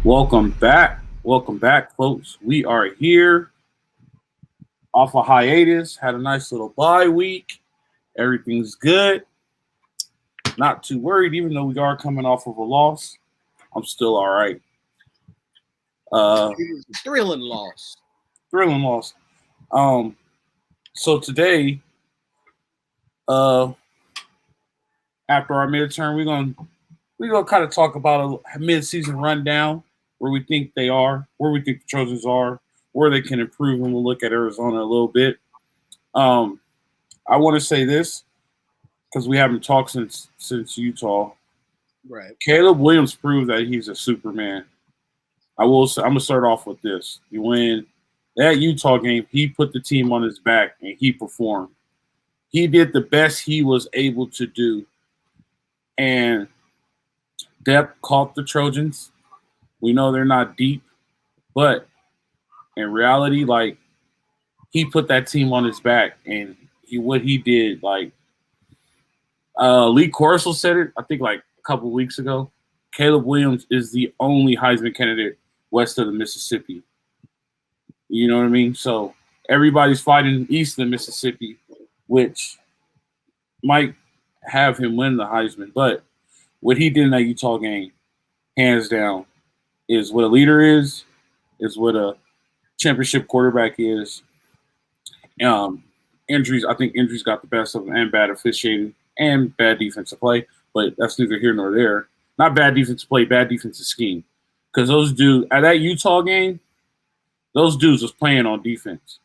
Welcome back. Welcome back, folks. We are here off a hiatus. Had a nice little bye week. Everything's good. Not too worried, even though we are coming off of a loss. I'm still all right. It was a thrilling loss. Thrilling loss. So today, after our midterm, we're gonna kind of talk about a mid-season rundown, where we think they are, where we think the Trojans are, where they can improve, and we'll look at Arizona a little bit. I want to say this because we haven't talked since Utah. Right. Caleb Williams proved that he's a Superman. I'm gonna start off with this. You win that Utah game, he put the team on his back and he performed. He did the best he was able to do, and depth caught the Trojans. We know they're not deep, but in reality, like, he put that team on his back, and what he did, like, Lee Corso said it, I think, like a couple weeks ago. Caleb Williams is the only Heisman candidate west of the Mississippi. You know what I mean? So everybody's fighting east of the Mississippi, which might have him win the Heisman. But what he did in that Utah game, hands down, is what a leader is what a championship quarterback is. Injuries, I think injuries got the best of him, and bad officiating and bad defensive play, but that's neither here nor there. Not bad defensive play, bad defensive scheme. Because those dudes at that Utah game, those dudes was playing on defense.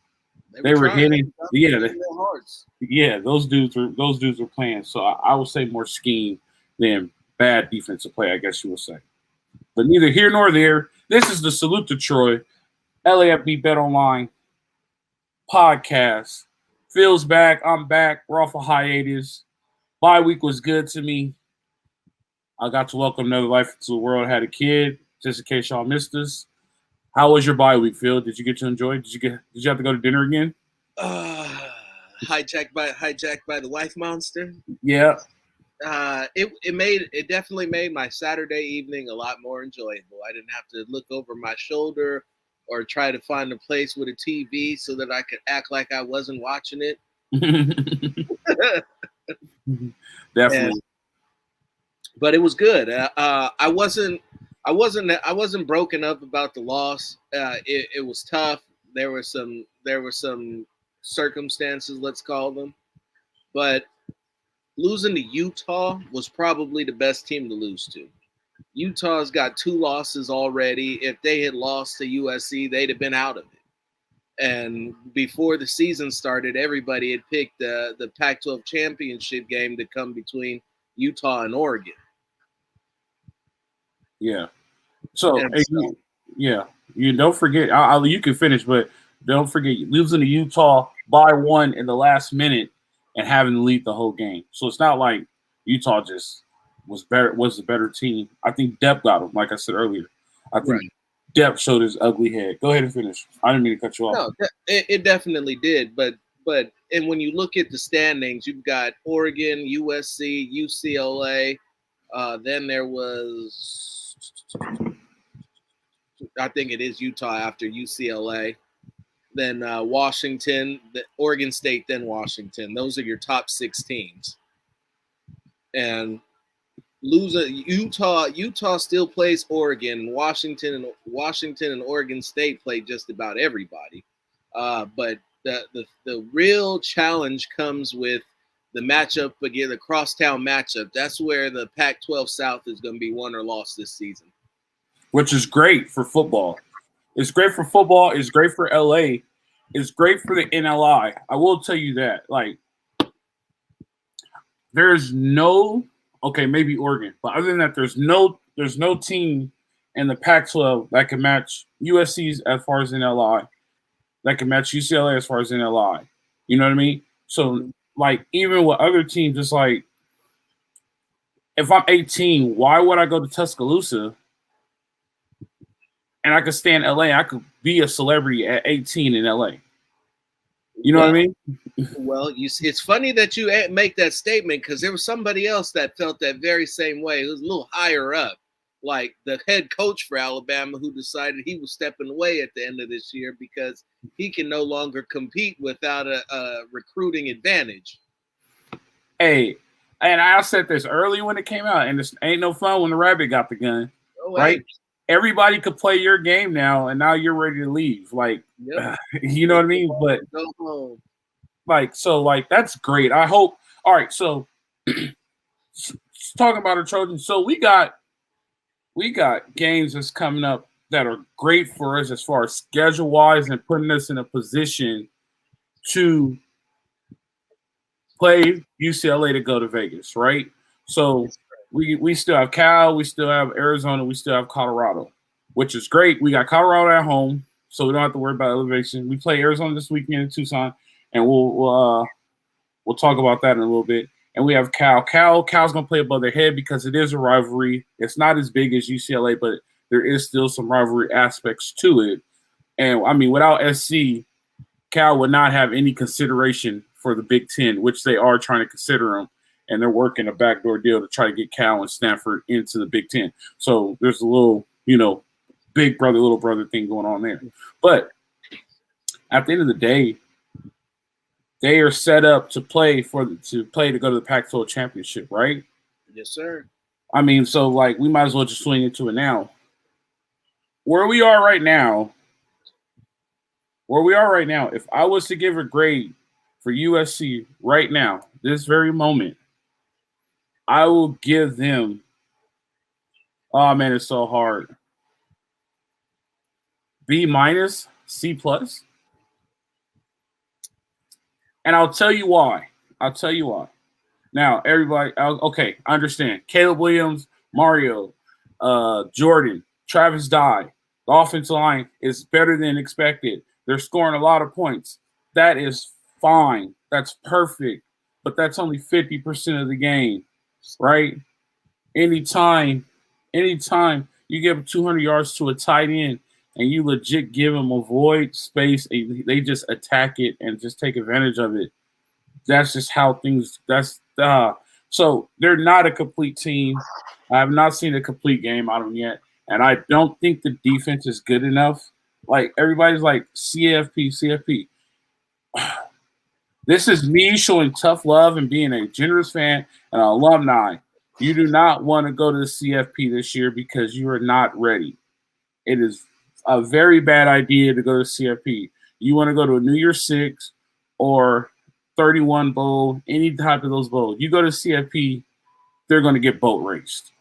They were hitting, those dudes were playing. So I would say more scheme than bad defensive play, I guess you would say. But neither here nor there. This is the Salute to Troy, LAFB Bet Online podcast. Phil's back. I'm back. We're off a hiatus. Bye week was good to me. I got to welcome another life into the world. I had a kid, just in case y'all missed us. How was your bye week, Phil? Did you get to enjoy? Did you have to go to dinner again? Hijacked by the wife monster. Yeah. It definitely made my Saturday evening a lot more enjoyable. I didn't have to look over my shoulder or try to find a place with a TV so that I could act like I wasn't watching it. Definitely. But it was good. I wasn't broken up about the loss. It was tough. There were some circumstances, let's call them, but losing to Utah was probably the best team to lose to. Utah's got 2 losses already. If they had lost to USC, they'd have been out of it. And before the season started, everybody had picked the Pac-12 championship game to come between Utah and Oregon. Yeah. So, you don't forget. You can finish, but don't forget losing to Utah by 1 in the last minute and having to lead the whole game. So it's not like Utah just was the better team. I think depth got them. Like I said earlier, I think depth showed his ugly head. Go ahead and finish. I didn't mean to cut you off. No, it definitely did. But and when you look at the standings, you've got Oregon, USC, UCLA. Then there was, I think it is Utah after UCLA. Then Washington, Oregon State, then Washington. Those are your top 6 teams. And losing Utah still plays Oregon. Washington and Oregon State play just about everybody. But the real challenge comes with the matchup again, the crosstown matchup. That's where the Pac-12 South is going to be won or lost this season. Which is great for football. It's great for football. It's great for LA. It's great for the NLI. I will tell you that. Like, there's no maybe Oregon, but other than that, there's no team in the Pac-12 that can match USC's as far as NLI, that can match UCLA as far as NLI. You know what I mean? So, like, even with other teams, it's like, if I'm 18, why would I go to Tuscaloosa? And I could stay in LA. I could be a celebrity at 18 in LA. You know what I mean? Well, it's funny that you make that statement because there was somebody else that felt that very same way. It was a little higher up like the head coach for Alabama, who decided he was stepping away at the end of this year because he can no longer compete without a recruiting advantage. Hey, and I said this early when it came out, and this ain't no fun when the rabbit got the gun, right? Everybody could play your game now, and now you're ready to leave. Like, you know what I mean? But like, that's great. I hope. All right, so talking about the Trojans, so we got games that's coming up that are great for us as far as schedule wise and putting us in a position to play UCLA to go to Vegas, right? So we still have Cal, we still have Arizona, we still have Colorado, which is great. We got Colorado at home, so we don't have to worry about elevation. We play Arizona this weekend in Tucson, and we'll talk about that in a little bit. And we have Cal. Cal's going to play above their head because it is a rivalry. It's not as big as UCLA, but there is still some rivalry aspects to it. And, I mean, without SC, Cal would not have any consideration for the Big Ten, which they are trying to consider them. And they're working a backdoor deal to try to get Cal and Stanford into the Big Ten. So there's a little, big brother, little brother thing going on there. But at the end of the day, they are set up to play to go to the Pac-12 championship, right? Yes, sir. I mean, so like we might as well just swing into it now. Where we are right now, if I was to give a grade for USC right now, this very moment, I will give them. Oh man, it's so hard. B-, C+. And I'll tell you why. Now, everybody, okay, I understand. Caleb Williams, Mario, Jordan, Travis Dye, the offensive line is better than expected. They're scoring a lot of points. That is fine. That's perfect. But that's only 50% of the game, right? Anytime you give 200 yards to a tight end and you legit give them a void space, they just attack it and just take advantage of it. That's just how things – so they're not a complete team. I have not seen a complete game out of them yet, and I don't think the defense is good enough. Like, everybody's like, CFP. This is me showing tough love and being a generous fan and an alumni. You do not want to go to the CFP this year because you are not ready. It is a very bad idea to go to CFP. You want to go to a New Year's Six or 31 Bowl, any type of those bowls. You go to CFP, they're going to get boat raced.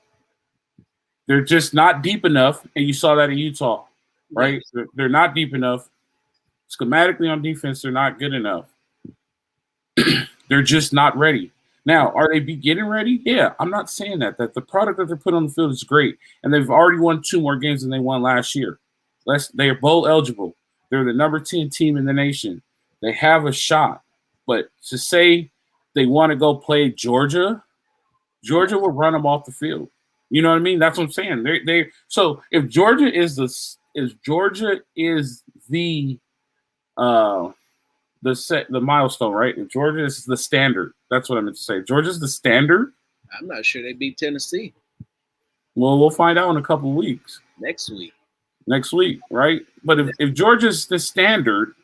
They're just not deep enough, and you saw that in Utah, right? They're not deep enough. Schematically on defense, they're not good enough. They're just not ready. Now, are they getting ready? Yeah, I'm not saying that the product that they're putting on the field is great, and they've already won 2 more games than they won last year. They are bowl eligible. They're the number 10 team in the nation. They have a shot. But to say they want to go play Georgia will run them off the field. You know what I mean? That's what I'm saying. So if Georgia is the milestone, right? If Georgia is the standard, that's what I meant to say. Georgia's the standard. I'm not sure they beat Tennessee. Well, we'll find out in a couple of weeks. Next week, right? But if Georgia's the standard,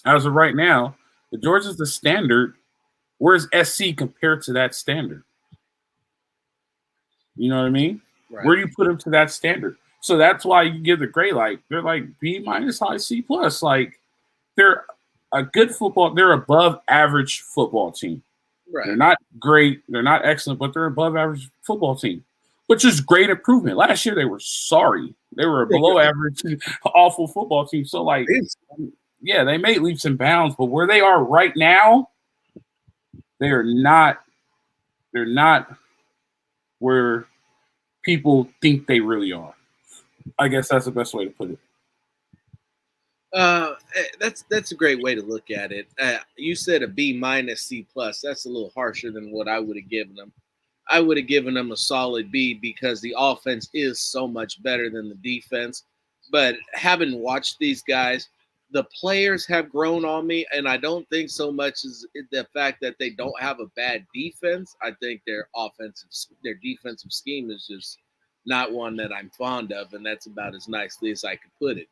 as of right now, if Georgia's the standard, where's SC compared to that standard? You know what I mean? Right. Where do you put them to that standard? So that's why you give the grade they're like B-, high C+. Like, they're a good football. They're above average football team. Right. They're not great. They're not excellent, but they're above average football team, which is great improvement. Last year they were sorry. They were a below average, awful football team. So yeah, they made leaps and bounds, but where they are right now, they're not where people think they really are. I guess that's the best way to put it. That's a great way to look at it. You said a B-, C+. That's a little harsher than what I would have given them. I would have given them a solid B because the offense is so much better than the defense. But having watched these guys, the players have grown on me, and I don't think so much as the fact that they don't have a bad defense. I think their defensive scheme is just not one that I'm fond of, and that's about as nicely as I could put it.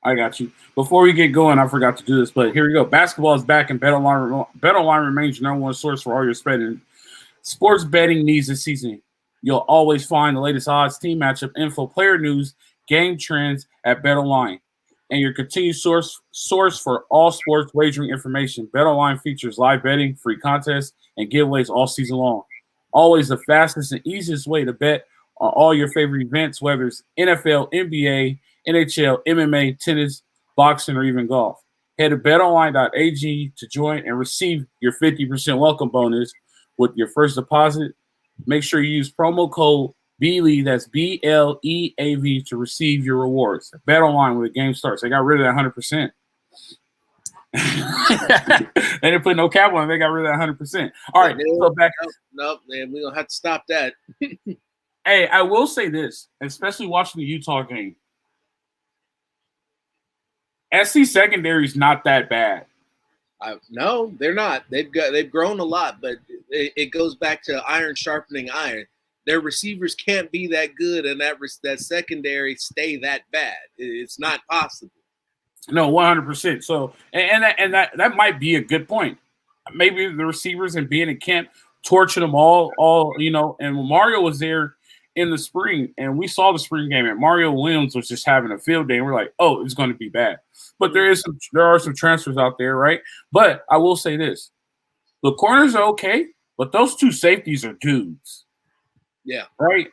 I got you. Before we get going, I forgot to do this, but here we go. Basketball is back, and BetOnline remains your number one source for all your sports betting needs this season. You'll always find the latest odds, team matchup info, player news, game trends at BetOnline, and your continued source for all sports wagering information. BetOnline features live betting, free contests, and giveaways all season long. Always the fastest and easiest way to bet on all your favorite events, whether it's NFL, NBA, NHL, MMA, tennis, boxing, or even golf. Head to betonline.ag to join and receive your 50% welcome bonus with your first deposit. Make sure you use promo code BLEAV, that's BLEAV, to receive your rewards. BetOnline when the game starts. They got rid of that 100%. They didn't put no cap on it. They got rid of that 100%. All right, so back. Nope, man, we're going to have to stop that. Hey, I will say this, especially watching the Utah game. SC secondary is not that bad. No, they're not. They've grown a lot, but it goes back to iron sharpening iron. Their receivers can't be that good, and that secondary stay that bad. It's not possible. No, 100%. So, and that might be a good point. Maybe the receivers and being in camp torching them all. And when Mario was there in the spring, and we saw the spring game, and Mario Williams was just having a field day, and we're like, oh, it's going to be bad. But there are some transfers out there, right? But I will say this. The corners are okay, but those two safeties are dudes. Yeah. Right?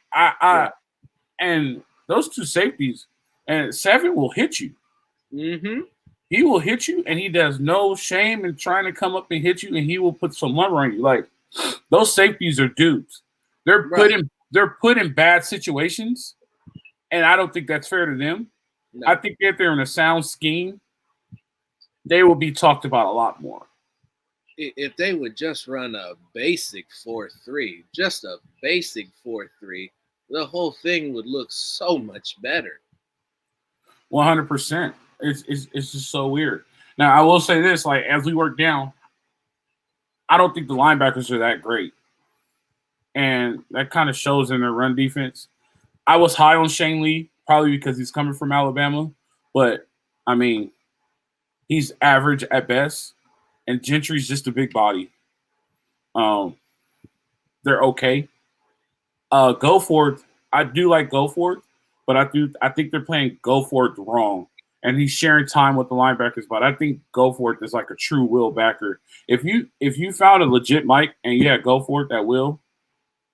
And those two safeties, and Seven will hit you. Mm-hmm. He will hit you, and he does no shame in trying to come up and hit you, and he will put some lumber on you. Like, those safeties are dudes. They're put in bad situations, and I don't think that's fair to them. No. I think if they're in a sound scheme, they will be talked about a lot more. If they would just run a basic 4-3, just a basic 4-3, the whole thing would look so much better. 100%. It's just so weird. Now, I will say this, like, as we work down, I don't think the linebackers are that great. And that kind of shows in their run defense. I was high on Shane Lee, probably because he's coming from Alabama. But, I mean, he's average at best. And Gentry's just a big body. They're okay. Goforth, I do like Goforth, but I think they're playing Goforth wrong. And he's sharing time with the linebackers, but I think Goforth is like a true will backer. If you found a legit Mike and Goforth at will,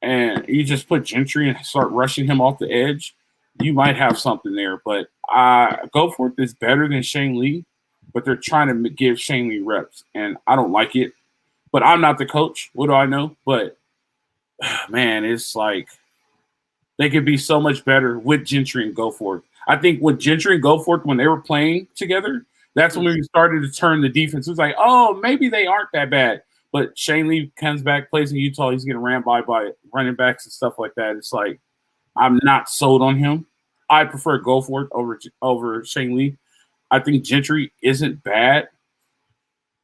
and you just put Gentry and start rushing him off the edge, you might have something there. But Goforth is better than Shane Lee, but they're trying to give Shane Lee reps, and I don't like it. But I'm not the coach. What do I know? But, man, it's like they could be so much better with Gentry and Goforth. I think with Gentry and Goforth, when they were playing together, that's when we started to turn the defense. It was like, oh, maybe they aren't that bad. But Shane Lee comes back, plays in Utah. He's getting ran by running backs and stuff like that. It's like I'm not sold on him. I prefer Goforth over Shane Lee. I think Gentry isn't bad,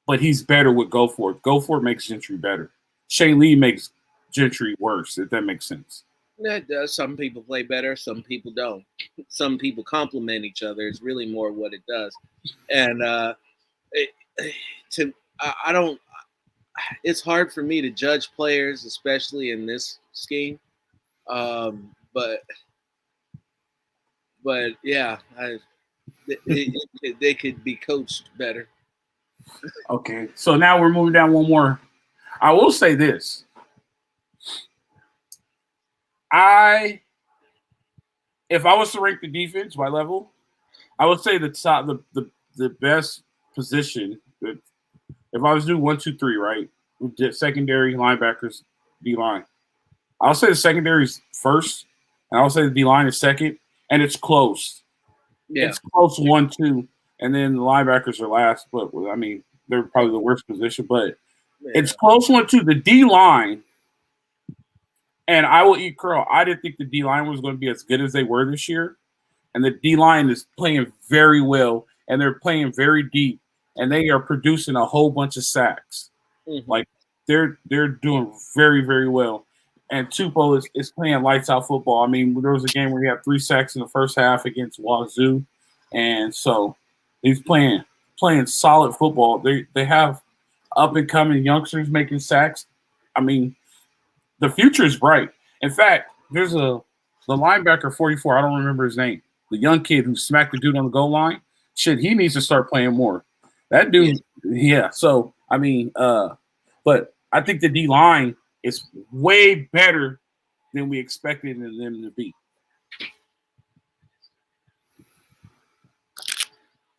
but he's better with Goforth. Goforth makes Gentry better. Shane Lee makes Gentry worse, if that makes sense. That does. Some people play better, some people don't. Some people complement each other. It's really more what it does. And I don't. It's hard for me to judge players, especially in this scheme. But yeah, they could be coached better. Okay, so now we're moving down one more. I will say this. If I was to rank the defense by level, I would say the best position. If I was to do 1, 2, 3, right, secondary, linebackers, D line, I'll say the secondary is first, and I'll say the D line is second, and it's close. Yeah, it's close 1, 2, and then the linebackers are last. But I mean, they're probably the worst position, but it's close 1, 2. The D line. And I will eat crow. I didn't think the D-line was going to be as good as they were this year. And the D-line is playing very well, and they're playing very deep, and they are producing a whole bunch of sacks. Mm-hmm. Like, they're doing very, very well. And Tupou is playing lights out football. I mean, there was a game where he had 3 sacks in the first half against Wazoo, and so he's playing solid football. They have up and coming youngsters making sacks. I mean, the future is bright. In fact, there's the linebacker 44. I don't remember his name. The young kid who smacked the dude on the goal line. Shit, he needs to start playing more. That dude, yeah. So I mean, but I think the D line is way better than we expected them to be.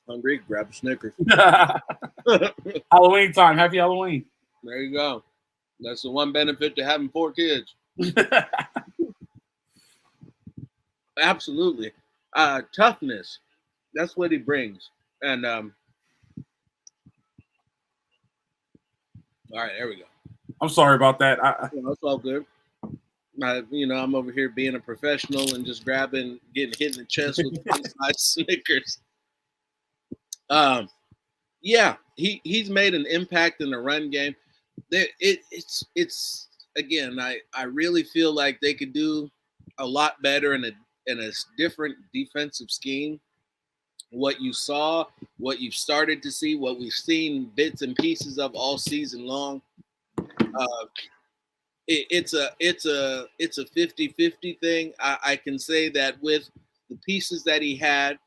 Hungry? Grab a Snickers. Halloween time. Happy Halloween. There you go. That's the one benefit to having 4 kids. Absolutely. Toughness. That's what he brings. And all right, there we go. I'm sorry about that. That's all good. I'm over here being a professional and just getting hit in the chest with my Snickers. Yeah, he's made an impact in the run game. It's again, I really feel like they could do a lot better in a different defensive scheme. What you saw, what you've started to see, what we've seen bits and pieces of all season long. It's a 50-50 thing. I can say that with the pieces that he had,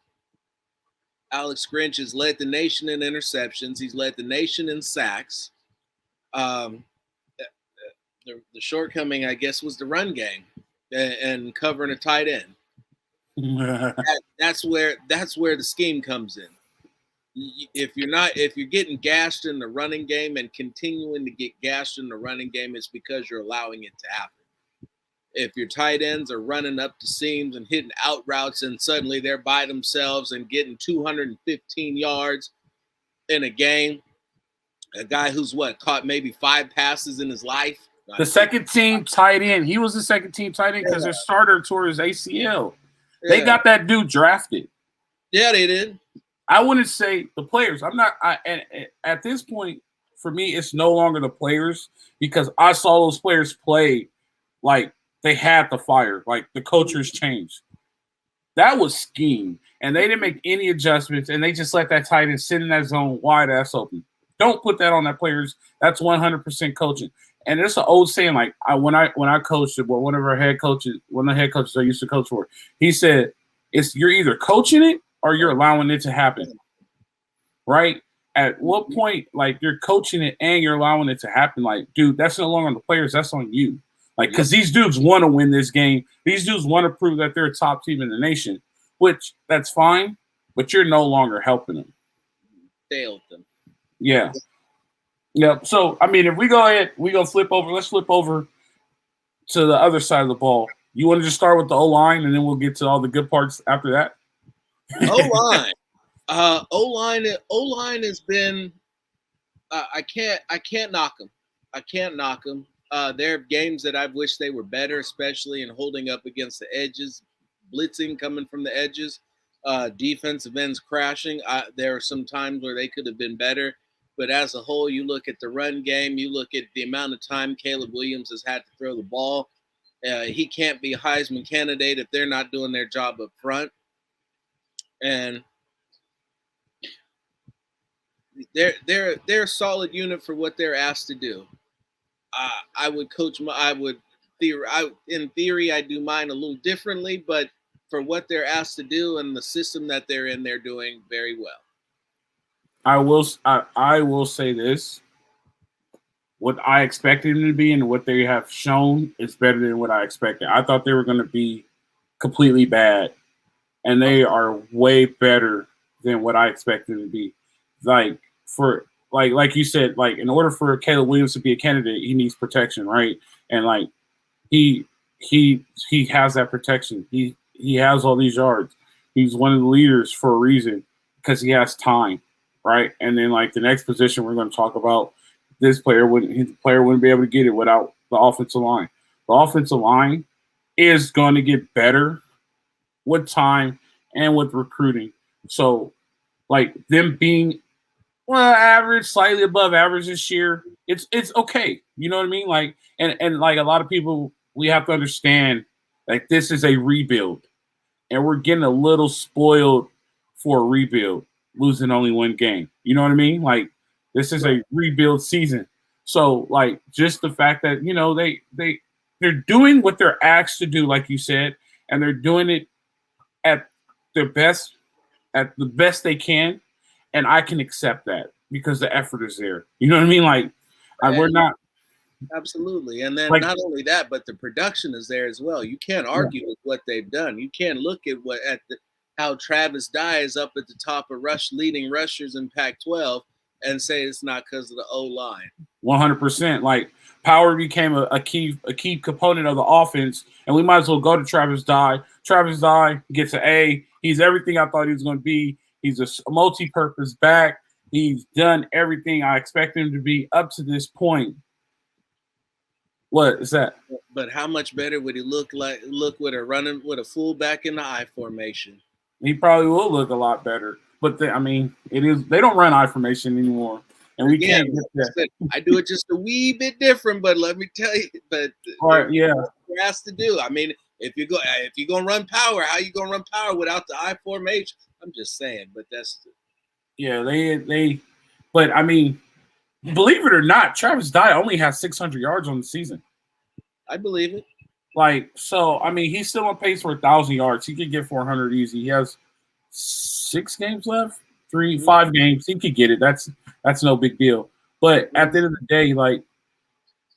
Alex Grinch has led the nation in interceptions. He's led the nation in sacks. The shortcoming, I guess, was the run game and covering a tight end. That's where the scheme comes in. If you're getting gashed in the running game and continuing to get gashed in the running game, it's because you're allowing it to happen. If your tight ends are running up the seams and hitting out routes and suddenly they're by themselves and getting 215 yards in a game, a guy who's caught maybe 5 passes in his life. The second team tight end. He was the second team tight end because their starter tore his ACL. Yeah. They got that dude drafted. Yeah, they did. I wouldn't say the players. At this point, for me, it's no longer the players because I saw those players play like they had the fire. Like the cultures changed. That was scheme. And they didn't make any adjustments, and they just let that tight end sit in that zone wide ass open. Don't put that on that players. That's 100% coaching. And it's an old saying, like when I coached it, one of the head coaches I used to coach for, he said, you're either coaching it or you're allowing it to happen. Right? At what point, like, you're coaching it and you're allowing it to happen? Like, dude, that's no longer on the players, that's on you. Like, because these dudes want to win this game. These dudes want to prove that they're a top team in the nation, which that's fine, but you're no longer helping them. Failed them. Yeah. Yeah. So, I mean, if we go ahead, let's flip over to the other side of the ball. You want to just start with the O-line, and then we'll get to all the good parts after that? O-line. O-line has been I can't knock them. I can't knock them. There are games that I've wished they were better, especially in holding up against the edges, blitzing coming from the edges, defensive ends crashing. There are some times where they could have been better. But as a whole, you look at the run game, you look at the amount of time Caleb Williams has had to throw the ball. He can't be a Heisman candidate if they're not doing their job up front. And they're a solid unit for what they're asked to do. In theory, I do mine a little differently, but for what they're asked to do and the system that they're in, they're doing very well. I will say this. What I expected them to be and what they have shown is better than what I expected. I thought they were going to be completely bad, and they are way better than what I expected them to be. Like you said, like in order for Caleb Williams to be a candidate, he needs protection, right? And like he has that protection. He has all these yards. He's one of the leaders for a reason because he has time, right? And then like the next position we're going to talk about, his player wouldn't be able to get it without the offensive line. The offensive line is going to get better with time and with recruiting. So like them being average, slightly above average this year, it's okay. You know what I mean? Like and like a lot of people we have to understand like this is a rebuild, and we're getting a little spoiled for a rebuild, losing only one game. You know what I mean? Like this is a rebuild season. So like just the fact that they're doing what they're asked to do, like you said, and they're doing it at their best, at the best they can, and I can accept that because the effort is there. You know what I mean? Like we're not. Absolutely. And then like, not only that, but the production is there as well. You can't argue with what they've done. You can't look at how Travis Dye is up at the top of leading rushers in Pac-12 and say it's not because of the O-line. 100%. Like power became a key component of the offense, and we might as well go to Travis Dye. Travis Dye gets an A. He's everything I thought he was going to be. He's a multi-purpose back. He's done everything I expected him to be up to this point. What is that? But how much better would he look with a fullback in the I formation? He probably will look a lot better. But they don't run I formation anymore, and we can't get that. I do it just a wee bit different, but let me tell you, it has to do. I mean, if you're gonna run power, how you gonna run power without the I formation? I'm just saying, but that's they. But I mean, believe it or not, Travis Dye only has 600 yards on the season. I believe it. Like so, I mean, he's still on pace for 1,000 yards. He could get 400 easy. He has 6 games left, 5 games. He could get it. That's no big deal. But at the end of the day, like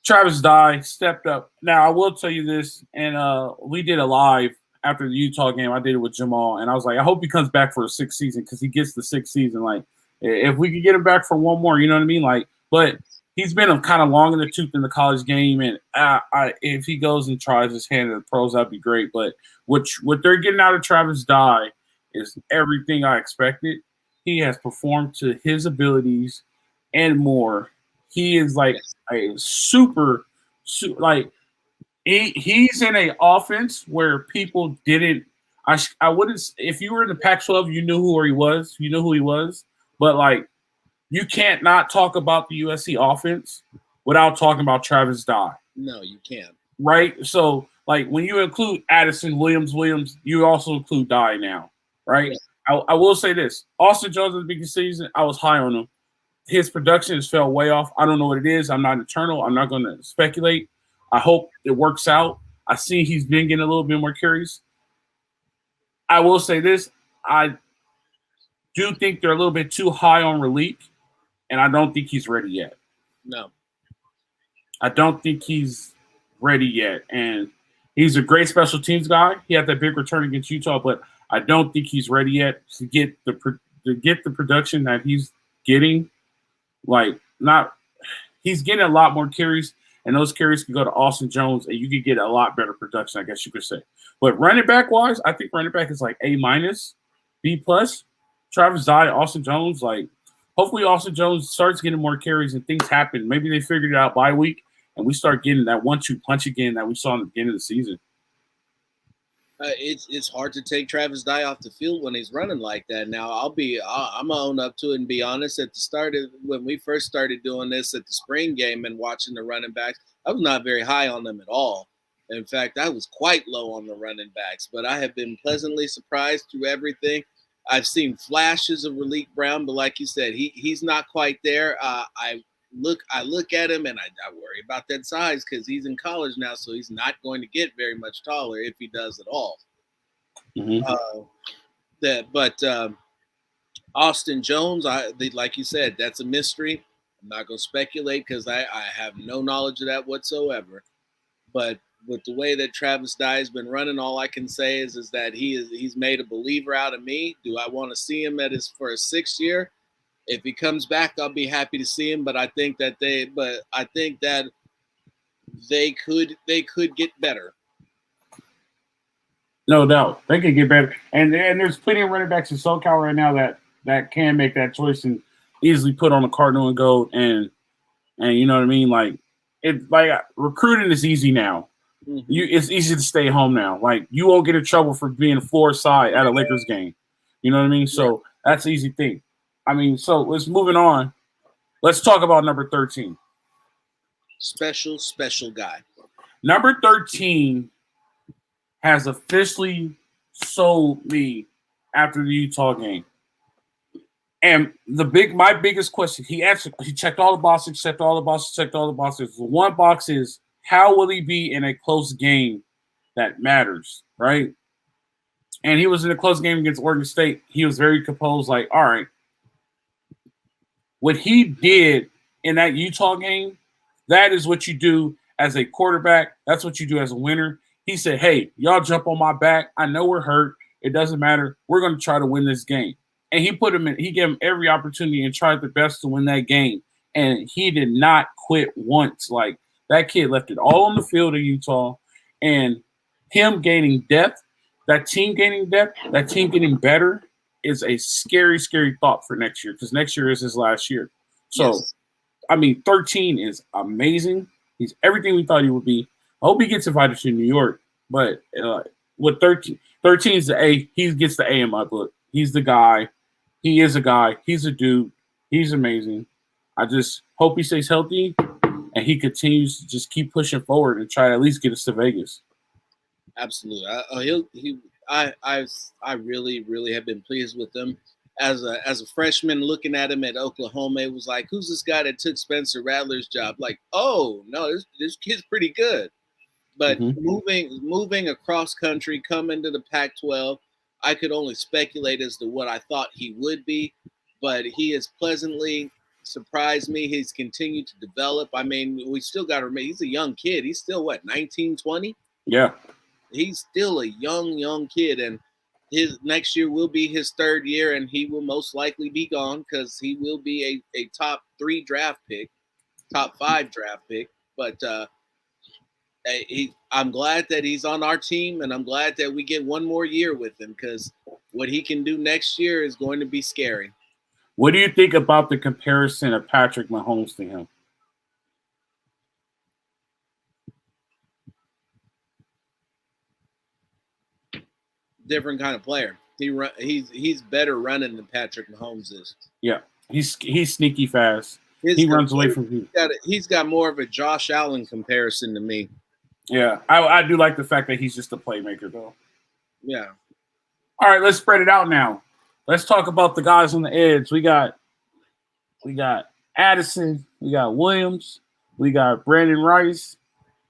Travis Dye stepped up. Now I will tell you this, and we did a live after the Utah game. I did it with Jamal, and I was like, I hope he comes back for a 6th season because he gets the 6th season. Like if we could get him back for one more, you know what I mean? Like, but he's been kind of long in the tooth in the college game, and if he goes and tries his hand at the pros, that'd be great. But what they're getting out of Travis Dye is everything I expected. He has performed to his abilities and more. He is like a super like he's in an offense where people didn't. I wouldn't. If you were in the Pac-12, you knew who he was. You know who he was. But like, you can't not talk about the USC offense without talking about Travis Dye. No, you can't. Right. So like when you include Addison, Williams, you also include Dye now. Right. Yeah. I will say this: Austin Jones in the beginning season, I was high on him. His production has fell way off. I don't know what it is. I'm not eternal. I'm not going to speculate. I hope it works out. I see he's been getting a little bit more carries. I will say this: I do think they're a little bit too high on Raleek, and I don't think he's ready yet. No, I don't think he's ready yet, and he's a great special teams guy. He had that big return against Utah, but I don't think he's ready yet to get the production that he's getting. Like, he's getting a lot more carries, and those carries can go to Austin Jones, and you could get a lot better production, I guess you could say. But running back wise, I think running back is like A-, B+. Travis Dye, Austin Jones, like hopefully Austin Jones starts getting more carries and things happen. Maybe they figured it out bye week, and we start getting that 1-2 punch again that we saw in the beginning of the season. It's hard to take Travis Dye off the field when he's running like that. Now I'm gonna own up to it and be honest. At the start of when we first started doing this at the spring game and watching the running backs, I was not very high on them at all. In fact, I was quite low on the running backs. But I have been pleasantly surprised through everything. I've seen flashes of Raleek Brown, but like you said, he's not quite there. I look at him and I worry about that size because he's in college now, so he's not going to get very much taller if he does at all. Mm-hmm. Austin Jones, like you said, that's a mystery. I'm not going to speculate because I have no knowledge of that whatsoever. But with the way that Travis Dye has been running, all I can say is that he's made a believer out of me. Do I want to see him for his 6th year? If he comes back, I'll be happy to see him. But I think that they could get better. No doubt, they could get better. And there's plenty of running backs in SoCal right now that can make that choice and easily put on a Cardinal and go. And you know what I mean? Like recruiting is easy now. Mm-hmm. It's easy to stay home now. Like you won't get in trouble for being floor side at a Lakers game. You know what I mean? So that's an easy thing. I mean, so let's moving on. Let's talk about number 13. Special guy. Number 13 has officially sold me after the Utah game. And my biggest question, he checked all the boxes, checked all the boxes. The one box is, how will he be in a close game that matters, right? And he was in a close game against Oregon State. He was very composed, like, all right. What he did in that Utah game, that is what you do as a quarterback. That's what you do as a winner. He said, hey, y'all jump on my back. I know we're hurt. It doesn't matter. We're going to try to win this game. And he gave him every opportunity and tried the best to win that game. And he did not quit once. Like, that kid left it all on the field in Utah. And him gaining depth, that team gaining depth, that team getting better is a scary, scary thought for next year, because next year is his last year. So, yes. I mean, 13 is amazing. He's everything we thought he would be. I hope he gets invited to New York. But with 13 is the A. He gets the A in my book. He's the guy. He is a guy. He's a dude. He's amazing. I just hope he stays healthy and he continues to just keep pushing forward and try to at least get us to Vegas. Absolutely. I really, really have been pleased with him. As a freshman, looking at him at Oklahoma, it was like, who's this guy that took Spencer Rattler's job? Like, oh no, this kid's pretty good. But moving across country, coming to the Pac-12, I could only speculate as to what I thought he would be, but he has pleasantly surprised me. He's continued to develop. I mean, we still got to remember, he's a young kid. He's still, 19, 20? Yeah. He's still a young kid, and his next year will be his third year, and he will most likely be gone because he will be a top 3 draft pick, top 5 draft pick. But I'm glad that he's on our team, and I'm glad that we get one more year with him, because what he can do next year is going to be scary. What do you think about the comparison of Patrick Mahomes to him? Different kind of player. He's better running than Patrick Mahomes is. Yeah, he's sneaky fast. He runs away from people. He's got more of a Josh Allen comparison to me. Yeah, I do like the fact that he's just a playmaker, though. Yeah. All right, let's spread it out now. Let's talk about the guys on the edge. We got Addison, we got Williams, we got Brenden Rice.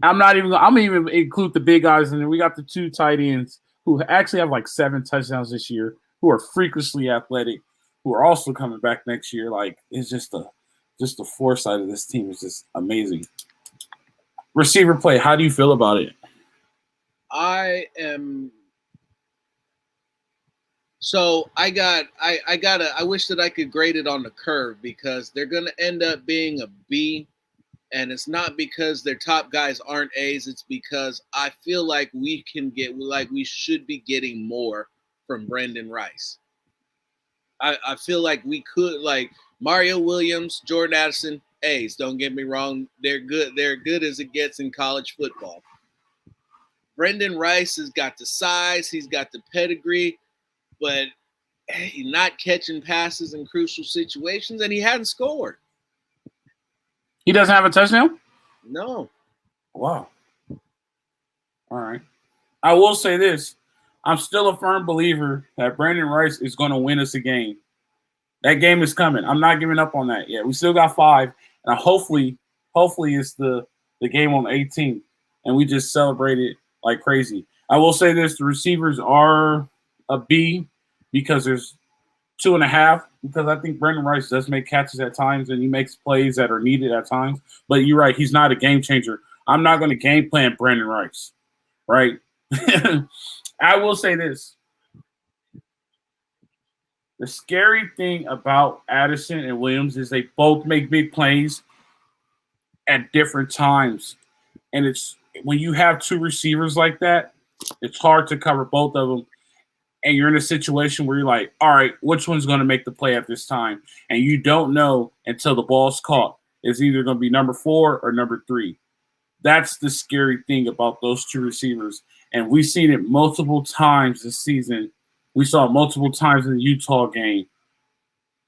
I'm even include the big guys in there. We got the 2 tight ends who actually have like 7 touchdowns this year, who are freakishly athletic, who are also coming back next year. Like, it's just the foresight of this team is just amazing. Receiver play, how do you feel about it? I wish that I could grade it on the curve, because they're going to end up being a B. And it's not because their top guys aren't A's. It's because I feel like we should be getting more from Brenden Rice. I feel like we could, like Mario Williams, Jordan Addison, A's. Don't get me wrong. They're good. They're good as it gets in college football. Brenden Rice has got the size. He's got the pedigree, but he's not catching passes in crucial situations, and he hadn't scored. He doesn't have a touchdown? No. Wow. All right. I will say this. I'm still a firm believer that Brenden Rice is going to win us a game. That game is coming. I'm not giving up on that yet. We still got 5. And hopefully it's the game on the 18th. And we just celebrate it like crazy. I will say this. The receivers are a B because there's 2.5, because I think Brenden Rice does make catches at times and he makes plays that are needed at times. But you're right, he's not a game changer. I'm not going to game plan Brenden Rice, right? I will say this. The scary thing about Addison and Williams is they both make big plays at different times. And it's when you have 2 receivers like that, it's hard to cover both of them. And you're in a situation where you're like, all right, which one's going to make the play at this time? And you don't know until the ball's caught. It's either going to be number 4 or number 3. That's the scary thing about those 2 receivers. And we've seen it multiple times this season. We saw it multiple times in the Utah game.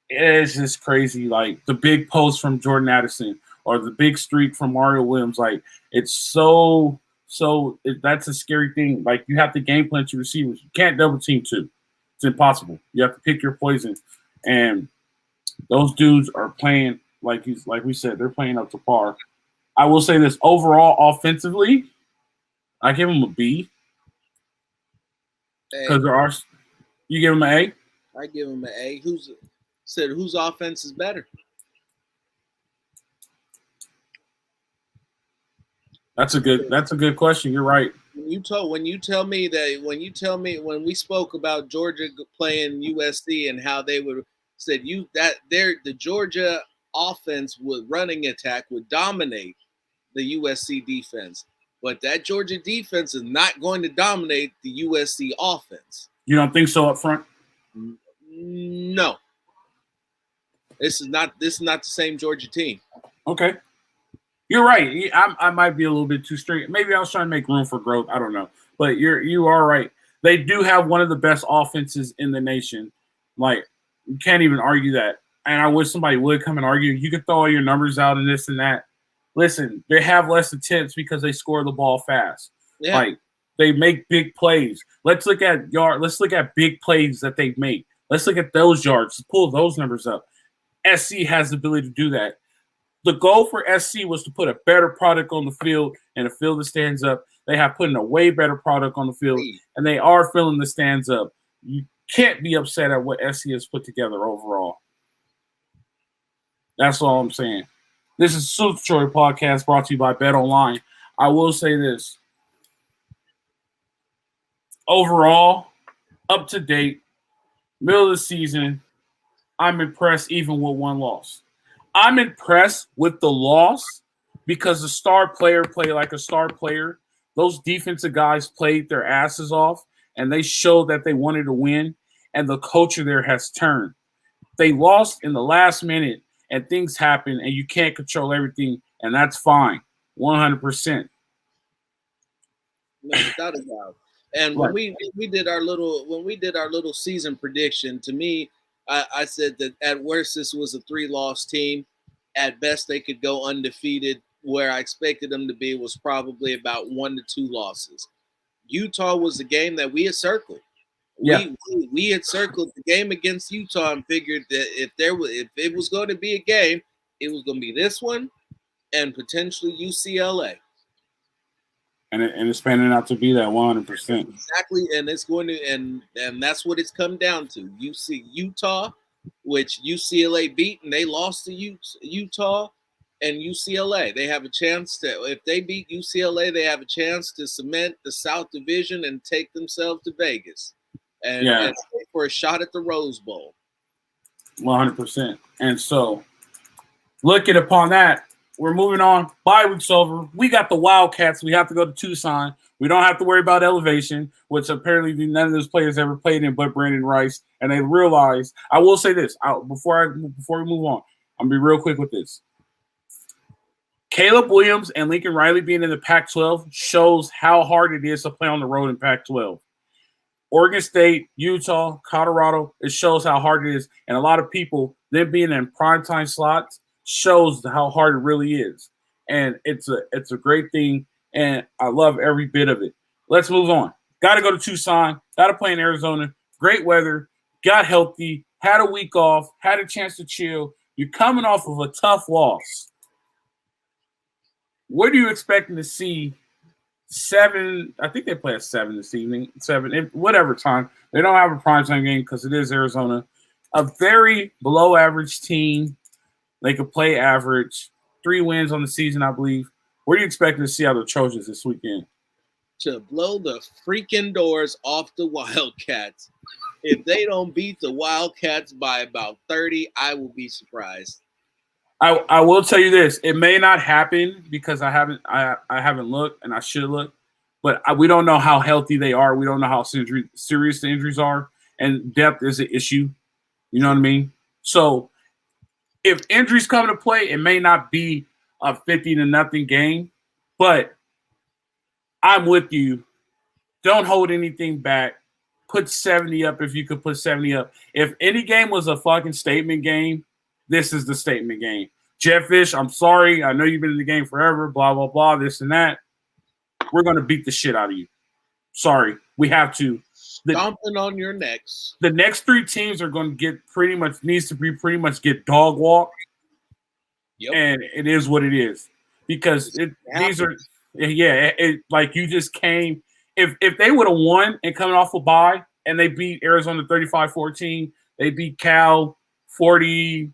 It's just crazy. Like the big post from Jordan Addison or the big streak from Mario Williams. Like, it's so So that's a scary thing. Like, you have to game plan to receivers. You can't double team two. It's impossible. You have to pick your poison. And those dudes are playing, like we said, they're playing up to par. I will say this, overall, offensively, I give them a B. Because there are – you give them an A? I give them an A. Whose offense is better? That's a good question. You're right. When we spoke about Georgia playing USC and how they said the Georgia offense with running attack would dominate the USC defense, but that Georgia defense is not going to dominate the USC offense. You don't think so up front? No. This is not the same Georgia team. Okay. You're right. I might be a little bit too straight. Maybe I was trying to make room for growth. I don't know. But you are right. They do have one of the best offenses in the nation. Like, you can't even argue that. And I wish somebody would come and argue. You can throw all your numbers out and this and that. Listen, they have less attempts because they score the ball fast. Yeah. Like, they make big plays. Let's look at big plays that they make. Let's look at those yards. Pull those numbers up. SC has the ability to do that. The goal for SC was to put a better product on the field and a field that stands up. They have put in a way better product on the field, and they are filling the stands up. You can't be upset at what SC has put together overall. That's all I'm saying. This is Super Troy Podcast brought to you by Bet Online. I will say this. Overall, up to date, middle of the season, I'm impressed even with one loss. I'm impressed with the loss because the star player played like a star player. Those defensive guys played their asses off, and they showed that they wanted to win, and the culture there has turned. They lost in the last minute, and things happen, and you can't control everything, and that's fine, 100%. No, without a doubt. And when we did our little season prediction, to me, I said that at worst this was a 3-loss team. At best they could go undefeated. Where I expected them to be was probably about 1 to 2 losses. Utah was the game that we had circled. Yeah. We had circled the game against Utah and figured that if it was going to be a game, it was going to be this one and potentially UCLA. And it's panning out to be that 100%. Exactly, and it's going to and that's what it's come down to. You see Utah, which UCLA beat, and they lost to Utah and UCLA. They have a chance to, if they beat UCLA, they have a chance to cement the South Division and take themselves to Vegas and for a shot at the Rose Bowl. 100%. And so, looking upon that, we're moving on. Bye week's over. We got the Wildcats. We have to go to Tucson. We don't have to worry about elevation, which apparently none of those players ever played in but Brenden Rice. And they realized, I will say this, before we move on, I'm going to be real quick with this. Caleb Williams and Lincoln Riley being in the Pac-12 shows how hard it is to play on the road in Pac-12. Oregon State, Utah, Colorado, it shows how hard it is. And a lot of people, them being in primetime slots, shows how hard it really is. And it's a great thing, and I love every bit of it. Let's move on. Got to go to Tucson. Got to play in Arizona. Great weather. Got healthy. Had a week off. Had a chance to chill. You're coming off of a tough loss. What are you expecting to see? 7, I think they play at 7 this evening. 7, whatever time. They don't have a primetime game because it is Arizona. A very below-average team. They could play average. 3 wins on the season, I believe. What are you expecting to see out of the Trojans this weekend? To blow the freaking doors off the Wildcats. If they don't beat the Wildcats by about 30, I will be surprised. I will tell you this. It may not happen because I haven't looked, and I should look. But we don't know how healthy they are. We don't know how serious the injuries are. And depth is an issue. You know what I mean? So if injuries come to play, it may not be a 50-0 game, but I'm with you. Don't hold anything back. Put 70 up if you could put 70 up. If any game was a fucking statement game, this is the statement game. Jetfish, I'm sorry. I know you've been in the game forever, blah, blah, blah, this and that. we're going to beat the shit out of you. Sorry, we have to. Stomping on your necks. The next 3 teams are going to get get dog walk. Yep. And it is what it is because these are like you just came. If they would have won and coming off a bye and they beat Arizona 35-14, they beat Cal 40-27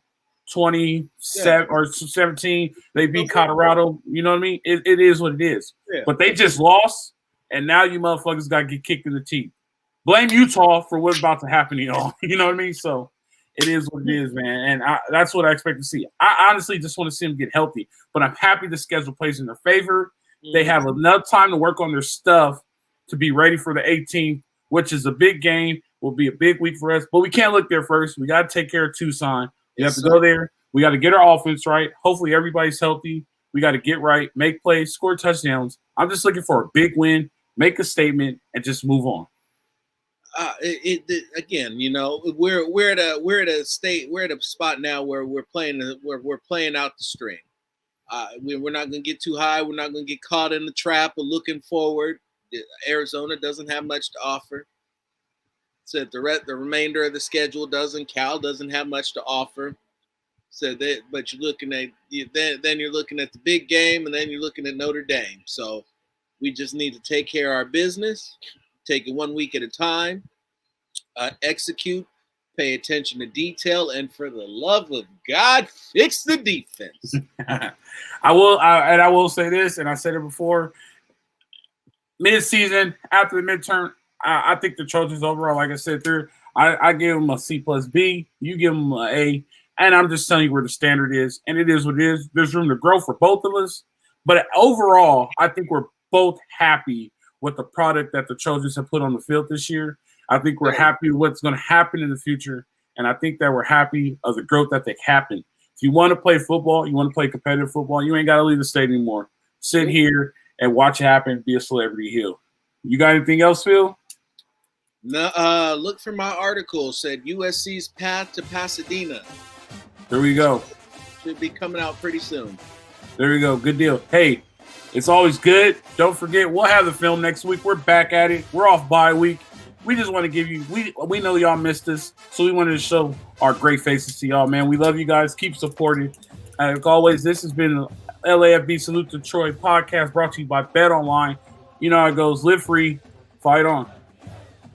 or 17, they beat Colorado. You know what I mean? It is what it is. Yeah. But they just lost, and now you motherfuckers got to get kicked in the teeth. Blame Utah for what's about to happen to y'all. You know what I mean? So it is what it is, man. And that's what I expect to see. I honestly just want to see them get healthy. But I'm happy the schedule plays in their favor. They have enough time to work on their stuff to be ready for the 18th, which is a big game. Will be a big week for us. But we can't look there first. We got to take care of Tucson. We have to go there. We got to get our offense right. Hopefully everybody's healthy. We got to get right, make plays, score touchdowns. I'm just looking for a big win, make a statement, and just move on. Again, you know, we're at a spot now where we're playing out the string. We're not going to get too high. We're not going to get caught in the trap of looking forward. Arizona doesn't have much to offer. So the remainder of the schedule doesn't. Cal doesn't have much to offer. So but you're looking at then you're looking at the big game, and then you're looking at Notre Dame. So we just need to take care of our business. Take it 1 week at a time, execute, pay attention to detail, and for the love of God, fix the defense. I will say this, and I said it before. Mid-season, after the midterm, I think the Trojans overall, like I said, I give them a C+B. You give them an A, and I'm just telling you where the standard is, and it is what it is. There's room to grow for both of us, but overall, I think we're both happy with the product that the Trojans have put on the field this year. I think we're happy with what's going to happen in the future, and I think that we're happy of the growth that happened. If you want to play football, you want to play competitive football, you ain't got to leave the state anymore. Sit here and watch it happen, be a celebrity hill. You got anything else, Phil? No. Look for my article. Said USC's path to Pasadena. There we go. Should be coming out pretty soon. There we go. Good deal. Hey, it's always good. Don't forget, we'll have the film next week. We're back at it. We're off bye week. We just want to give you – we know y'all missed us, so we wanted to show our great faces to y'all, man. We love you guys. Keep supporting. Like always, this has been the LAFB Salute to Troy podcast brought to you by Bet Online. You know how it goes. Live free. Fight on.